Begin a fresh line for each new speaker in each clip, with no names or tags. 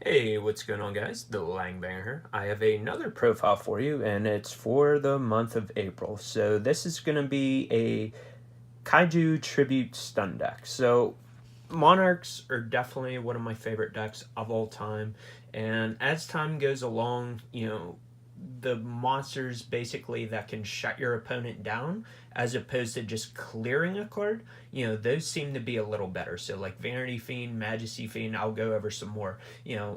Hey, what's going on, guys? The Langbanger here. I have another profile for you, and it's for the month of April. So this is going to be a Kaiju Tribute Stun deck. So Monarchs are definitely one of my favorite decks of all time, and as time goes along, the monsters basically that can shut your opponent down as opposed to just clearing a card, those seem to be a little better. So like Vanity Fiend, Majesty Fiend, I'll go over some more.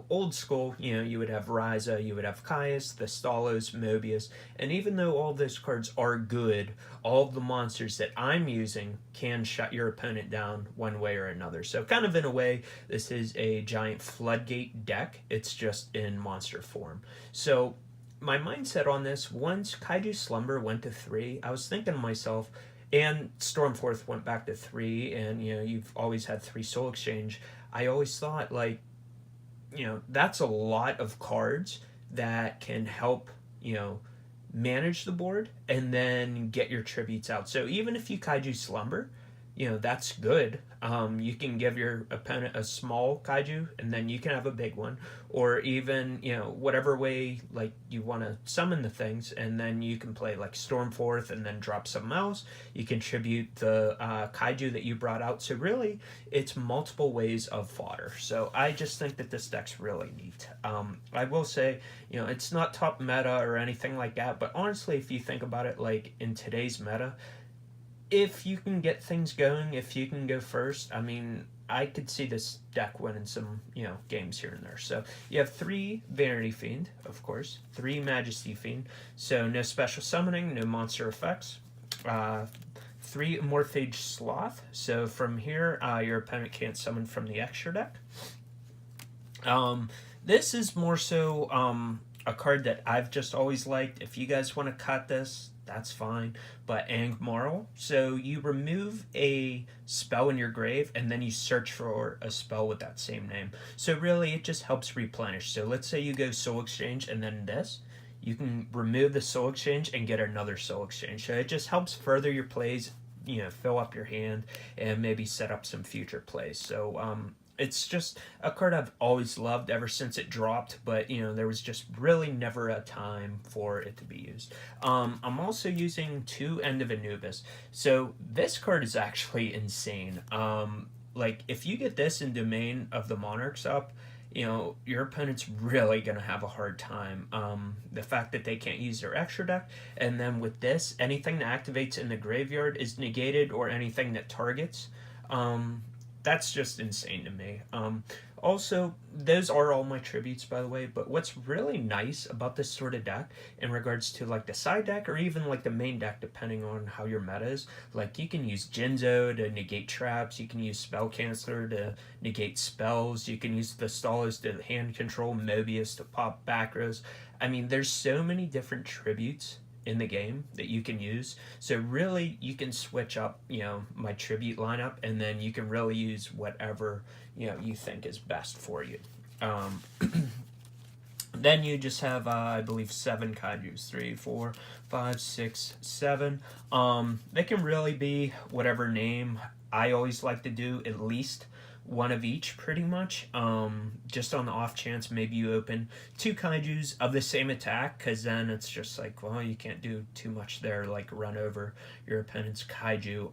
Old school, you would have Ryza, you would have Caius, the Stalos, Mobius, and even though all those cards are good, all of the monsters that I'm using can shut your opponent down one way or another. So kind of in a way, this is a giant floodgate deck. It's just in monster form. So my mindset on this, once Kaiju Slumber went to 3, I was thinking to myself, and Stormforth went back to 3, and you've always had 3 Soul Exchange. I always thought, like, that's a lot of cards that can help, manage the board and then get your tributes out. So even if you Kaiju Slumber, that's good. You can give your opponent a small kaiju, and then you can have a big one, or even whatever way like you want to summon the things, and then you can play like Stormforth and then drop something else. You can tribute the kaiju that you brought out. So really, it's multiple ways of fodder. So I just think that this deck's really neat. I will say, it's not top meta or anything like that, but honestly, if you think about it, like in today's meta, if you can get things going, if you can go first, I mean, I could see this deck winning some, games here and there. So you have 3 Vanity Fiend, of course, 3 Majesty Fiend. So no special summoning, no monster effects. 3 Morphage Sloth. So from here, your opponent can't summon from the extra deck. This is more so a card that I've just always liked. If you guys want to cut this, that's fine. But Angmarl, so you remove a spell in your grave and then you search for a spell with that same name. So really, it just helps replenish. So let's say you go Soul Exchange and then this. You can remove the Soul Exchange and get another Soul Exchange. So it just helps further your plays, fill up your hand and maybe set up some future plays. So it's just a card I've always loved ever since it dropped, but there was just really never a time for it to be used. I'm also using 2 End of Anubis. So this card is actually insane. Like if you get this in Domain of the Monarchs up, your opponent's really going to have a hard time. The fact that they can't use their extra deck, and then with this, anything that activates in the graveyard is negated, or anything that targets. That's just insane to me. Also, those are all my tributes, by the way, but what's really nice about this sort of deck in regards to like the side deck or even like the main deck, depending on how your meta is, like you can use Jinzo to negate traps, you can use Spell Canceller to negate spells, you can use the Stalos to hand control, Mobius to pop back rows. I mean, there's so many different tributes in the game that you can use. So really, you can switch up, my tribute lineup, and then you can really use whatever you think is best for you. Um, then you just have, I believe, 7 kaiju's. 3, 4, 5, 6, 7. They can really be whatever name. I always like to do at least one of each, pretty much. Just on the off chance, maybe you open 2 kaiju's of the same attack, because then it's just like, well, you can't do too much there, like run over your opponent's kaiju.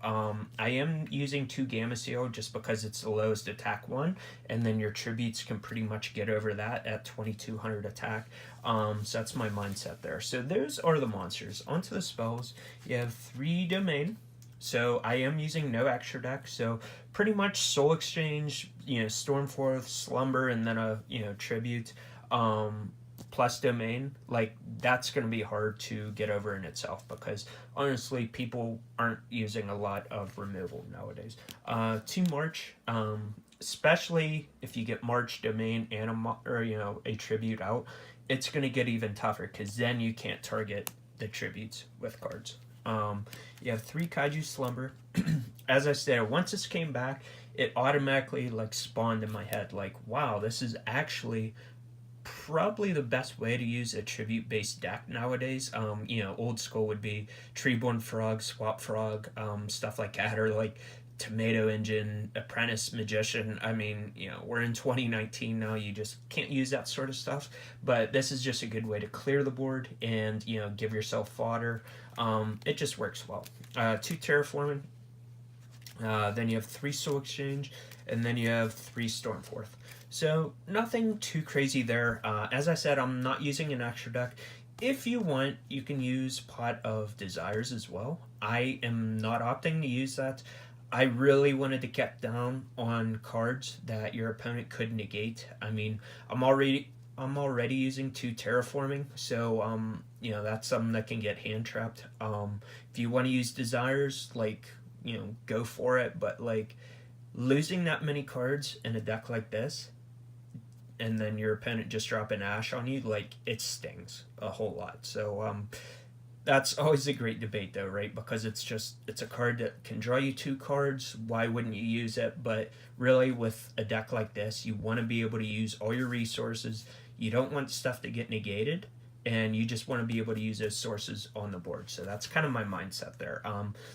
I am using 2 Gamma Seal just because it's the lowest attack one, and then your tributes can pretty much get over that at 2200 attack. So that's my mindset there. So those are the monsters. Onto the spells. You have 3 Domain. So I am using no extra deck, so pretty much Soul Exchange, Stormforth, Slumber, and then a tribute, plus Domain. Like that's going to be hard to get over in itself because honestly, people aren't using a lot of removal nowadays. To March, especially if you get March, Domain, and a tribute out, it's going to get even tougher because then you can't target the tributes with cards. You have 3 Kaiju Slumber. As I said, once this came back, it automatically like spawned in my head like, wow, this is actually probably the best way to use a tribute based deck nowadays. Old school would be Treeborn Frog, Swap Frog, stuff like that, or like Tomato Engine, Apprentice Magician. I mean, we're in 2019 now. You just can't use that sort of stuff. But this is just a good way to clear the board and, give yourself fodder. It just works well. Two Terraforming. Then you have three Soul Exchange. And then you have three Stormforth. So nothing too crazy there. As I said, I'm not using an extra deck. If you want, you can use Pot of Desires as well. I am not opting to use that. I really wanted to get down on cards that your opponent could negate. I mean, I'm already using two Terraforming, so that's something that can get hand trapped. If you want to use Desires, like, go for it, but like losing that many cards in a deck like this and then your opponent just drop an Ash on you, like, it stings a whole lot. So that's always a great debate though, right? Because it's a card that can draw you two cards. Why wouldn't you use it? But really, with a deck like this, you want to be able to use all your resources. You don't want stuff to get negated, and you just want to be able to use those sources on the board. So that's kind of my mindset there.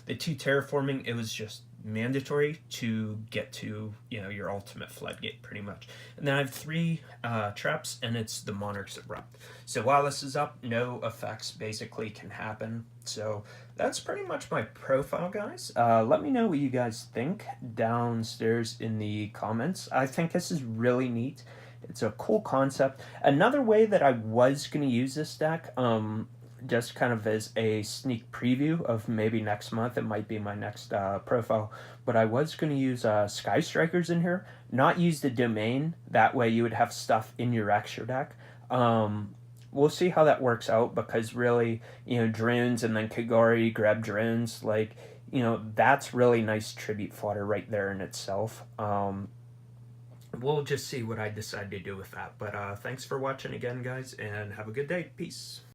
The two Terraforming, it was just mandatory to get to your ultimate floodgate pretty much. And then I have three traps, and it's the Monarch's Erupt. So while this is up, no effects basically can happen. So that's pretty much my profile, guys. Let me know what you guys think downstairs in the comments. I think this is really neat. It's a cool concept. Another way that I was going to use this deck, just kind of as a sneak preview of maybe next month, it might be my next profile, but I was going to use Sky Strikers in here, not use the Domain. That way you would have stuff in your extra deck. We'll see how that works out, because really, drones and then Kagari, grab drones, like, that's really nice tribute fodder right there in itself. We'll just see what I decide to do with that. But thanks for watching again, guys, and have a good day. Peace.